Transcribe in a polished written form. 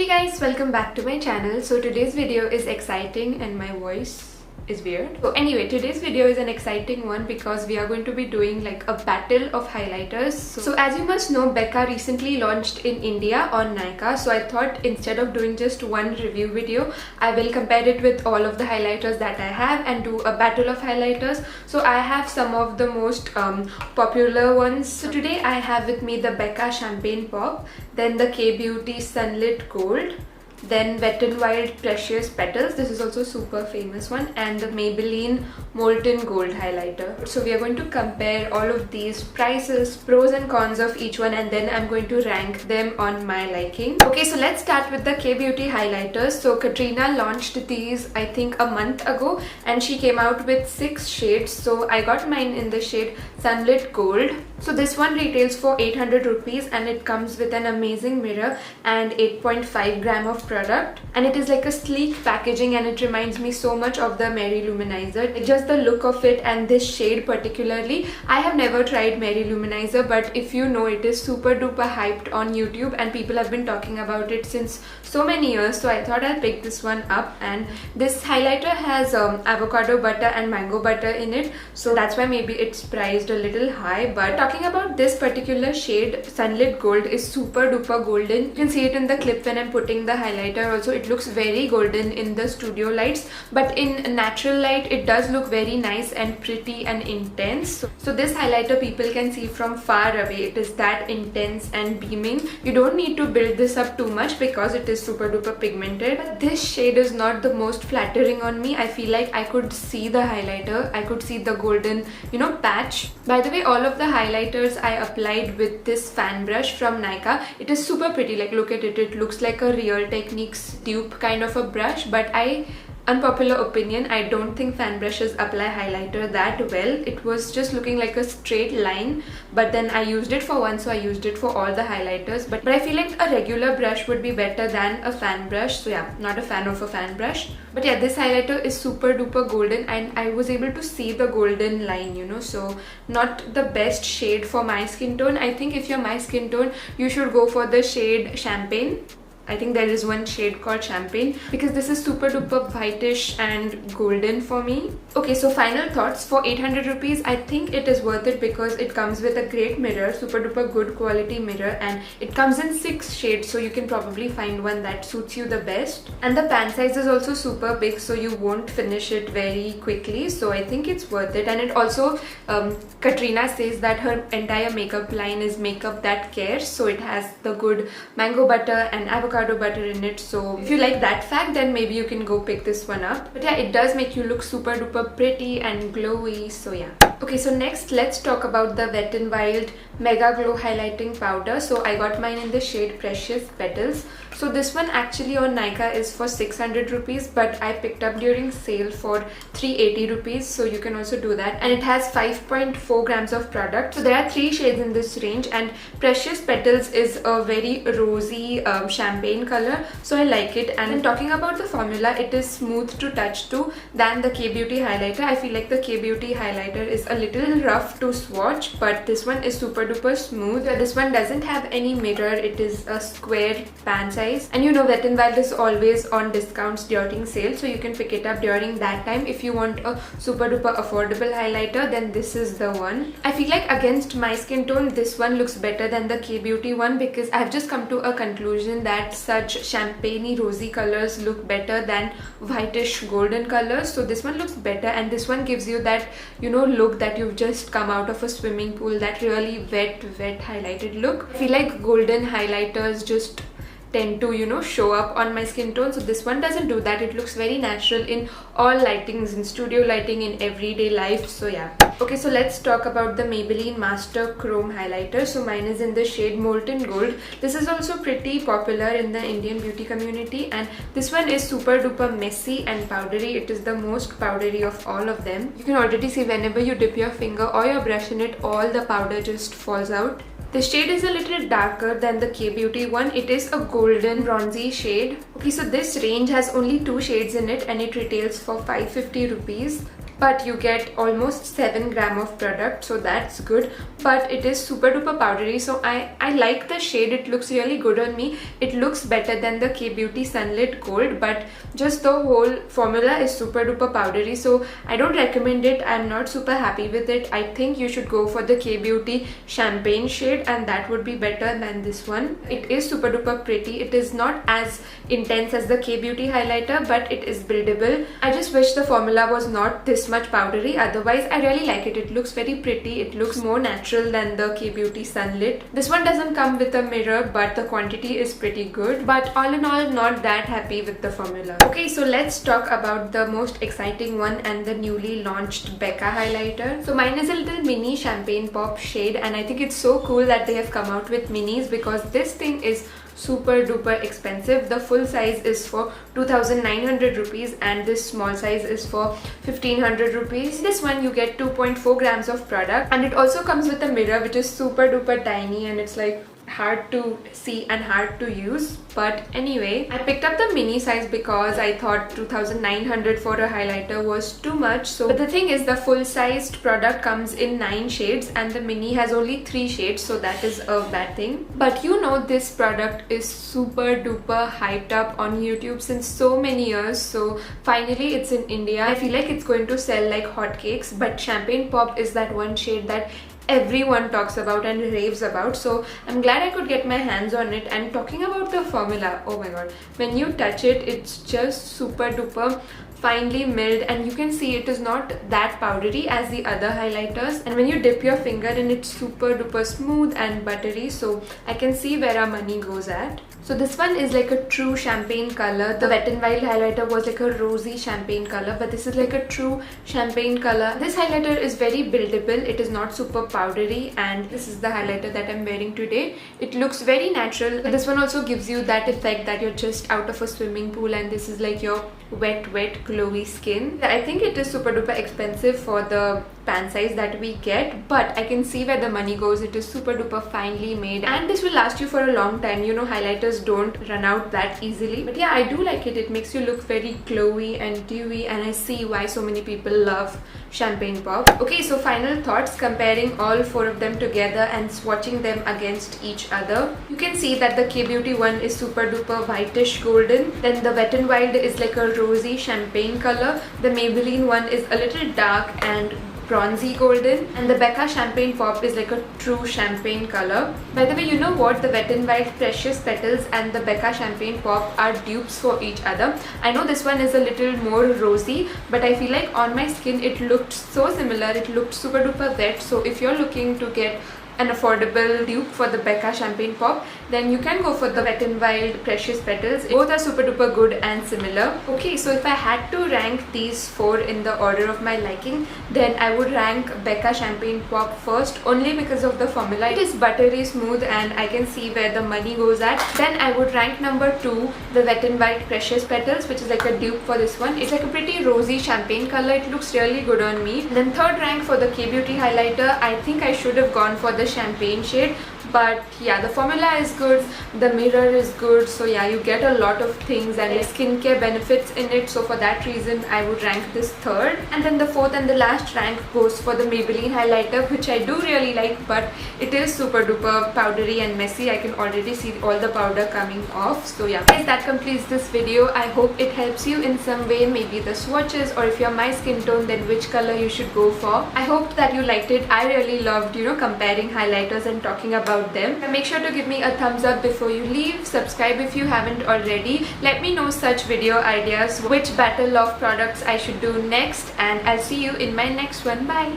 Hey guys, welcome back to my channel. So today's video is exciting and my voice is weird. So anyway, today's video is an exciting one because we are going to be doing like a battle of highlighters. So as you must know, Becca recently launched in India on Nykaa. So I thought instead of doing just one review video, I will compare it with all of the highlighters that I have and do a battle of highlighters. So I have some of the most popular ones. So today I have with me the Becca Champagne Pop, then the K-Beauty Sunlit Gold, then Wet n Wild Precious Petals, this is also a super famous one, and the Maybelline Molten Gold highlighter. So we are going to compare all of these prices, pros and cons of each one, and then I'm going to rank them on my liking. Okay, so let's start with the K-Beauty highlighters. So Katrina launched these I think a month ago and she came out with 6 shades. So I got mine in the shade Sunlit Gold. So this one retails for 800 rupees and it comes with an amazing mirror and 8.5 gram of product, and it is like a sleek packaging and it reminds me so much of the Mary Luminizer. Just the look of it and this shade particularly. I have never tried Mary Luminizer, but if you know, it is super duper hyped on YouTube and people have been talking about it since so many years. So I thought I'll pick this one up, and this highlighter has avocado butter and mango butter in it, so that's why maybe it's priced a little high. But talking about this particular shade, Sunlit Gold, is super duper golden. You can see it in the clip when I'm putting the highlighter. Also, it looks very golden in the studio lights, but in natural light it does look very nice and pretty and intense. So this highlighter people can see from far away. It is that intense and beaming. You don't need to build this up too much because it is super duper pigmented. But this shade is not the most flattering on me. I feel like I could see the highlighter, I could see the golden, patch. By the way, all of the highlighters I applied with this fan brush from Nykaa. It is super pretty. Like, look at it, it looks like a Real Techniques dupe kind of a brush, but unpopular opinion, I don't think fan brushes apply highlighter that well. It was just looking like a straight line, but then I used it for one, so I used it for all the highlighters. But I feel like a regular brush would be better than a fan brush. So yeah, not a fan of a fan brush. But yeah, this highlighter is super duper golden and I was able to see the golden line, so not the best shade for my skin tone. I think if you're my skin tone, you should go for the shade Champagne. I think there is one shade called Champagne because this is super duper whitish and golden for me. Okay, so final thoughts. For 800 rupees, I think it is worth it because it comes with a great mirror, super duper good quality mirror, and it comes in 6 shades, so you can probably find one that suits you the best. And the pan size is also super big, so you won't finish it very quickly. So I think it's worth it. And it also, Katrina says that her entire makeup line is makeup that cares. So it has the good mango butter and avocado butter in it. So if you like that fact, then maybe you can go pick this one up. But yeah, it does make you look super duper pretty and glowy. So yeah. Okay, so next let's talk about the Wet n Wild Mega Glow Highlighting Powder. So I got mine in the shade Precious Petals. So this one actually on Nykaa is for 600 rupees, but I picked up during sale for 380 rupees. So you can also do that. And it has 5.4 grams of product. So there are 3 shades in this range, and Precious Petals is a very rosy champagne color. So I like it. And talking about the formula, it is smooth to touch to than the K-Beauty highlighter. I feel like the K-Beauty highlighter is a little rough to swatch, but this one is super duper smooth. This one doesn't have any mirror. It is a square pan size. And Wet n Wild is always on discounts during sale, so you can pick it up during that time. If you want a super duper affordable highlighter, then this is the one. I feel like against my skin tone, this one looks better than the K-Beauty one because I've just come to a conclusion that such champagne-y rosy colors look better than whitish golden colors. So this one looks better, and this one gives you that look that you've just come out of a swimming pool, that really wet highlighted look. I feel like golden highlighters just tend to show up on my skin tone, so this one doesn't do that. It looks very natural in all lightings, in studio lighting, in everyday life. So yeah. Okay, so let's talk about the Maybelline Master Chrome highlighter. So mine is in the shade Molten Gold. This is also pretty popular in the Indian beauty community, and this one is super duper messy and powdery. It is the most powdery of all of them. You can already see whenever you dip your finger or your brush in it, all the powder just falls out. The shade is a little darker than the K-Beauty one. It is a golden bronzy shade. Okay, so this range has only 2 shades in it and it retails for 550 rupees. but you get almost 7 gram of product, so that's good. But it is super duper powdery, so I like the shade. It looks really good on me. It looks better than the K-Beauty Sunlit Gold, but just the whole formula is super duper powdery, so I don't recommend it. I'm not super happy with it. I think you should go for the K-Beauty Champagne shade, and that would be better than this one. It is super duper pretty. It is not as intense as the K-Beauty highlighter, but it is buildable. I just wish the formula was not this much powdery. Otherwise, I really like it. It looks very pretty. It looks more natural than the K-Beauty Sunlit. This one doesn't come with a mirror, but the quantity is pretty good. But all in all, not that happy with the formula. Okay, so let's talk about the most exciting one and the newly launched Becca highlighter. So mine is a little mini Champagne Pop shade, and I think it's so cool that they have come out with minis, because this thing is super duper expensive. The full size is for 2,900 rupees and this small size is for 1,500 rupees. This one you get 2.4 grams of product, and it also comes with a mirror which is super duper tiny, and it's like hard to see and hard to use. But anyway, I picked up the mini size because I thought 2,900 for a highlighter was too much. So but the thing is, the full sized product comes in 9 shades and the mini has only 3 shades, so that is a bad thing. But you know, this product is super duper hyped up on YouTube since so many years, so finally it's in India. I feel like it's going to sell like hotcakes. But Champagne Pop is that one shade that everyone talks about and raves about, so I'm glad I could get my hands on it. And talking about the formula, oh my god, when you touch it, it's just super duper finely milled, and you can see it is not that powdery as the other highlighters. And when you dip your finger in, it's super duper smooth and buttery, so I can see where our money goes at. So this one is like a true champagne color. The Wet n Wild highlighter was like a rosy champagne color, but this is like a true champagne color. This highlighter is very buildable. It is not super powdery, and this is the highlighter that I'm wearing today. It looks very natural. This one also gives you that effect that you're just out of a swimming pool and this is like your wet glowy skin. I think it is super duper expensive for the pan size that we get, but I can see where the money goes. It is super duper finely made and this will last you for a long time. You know, highlighters don't run out that easily. But yeah, I do like it. It makes you look very glowy and dewy, and I see why so many people love Champagne Pop. Okay, so final thoughts comparing all 4 of them together and swatching them against each other. You can see that the K-Beauty one is super duper whitish golden, then the Wet n Wild is like a rosy champagne color, the Maybelline one is a little dark and bronzy golden, and the Becca Champagne Pop is like a true champagne color. By the way, you know what? The Wet n Wild Precious Petals and the Becca Champagne Pop are dupes for each other. I know this one is a little more rosy, but I feel like on my skin it looked so similar. It looked super duper wet. So if you're looking to get an affordable dupe for the Becca Champagne Pop, then you can go for the Wet n Wild Precious Petals. Both are super duper good and similar. Okay, so if I had to rank these 4 in the order of my liking, then I would rank Becca Champagne Pop first, only because of the formula. It is buttery smooth and I can see where the money goes at. Then I would rank number 2 the Wet n Wild Precious Petals, which is like a dupe for this one. It's like a pretty rosy champagne color. It looks really good on me. Then third rank for the K-Beauty highlighter. I think I should have gone for the champagne shade, but yeah, the formula is good, the mirror is good, so yeah, you get a lot of things and skincare benefits in it, so for that reason I would rank this third. And then the fourth and the last rank goes for the Maybelline highlighter, which I do really like, but it is super duper powdery and messy. I can already see all the powder coming off. So yeah guys, that completes this video. I hope it helps you in some way, maybe the swatches, or if you're my skin tone, then which color you should go for. I hope that you liked it. I really loved, you know, comparing highlighters and talking about them. And make sure to give me a thumbs up before you leave. Subscribe if you haven't already. Let me know such video ideas, which battle of products I should do next, and I'll see you in my next one. Bye.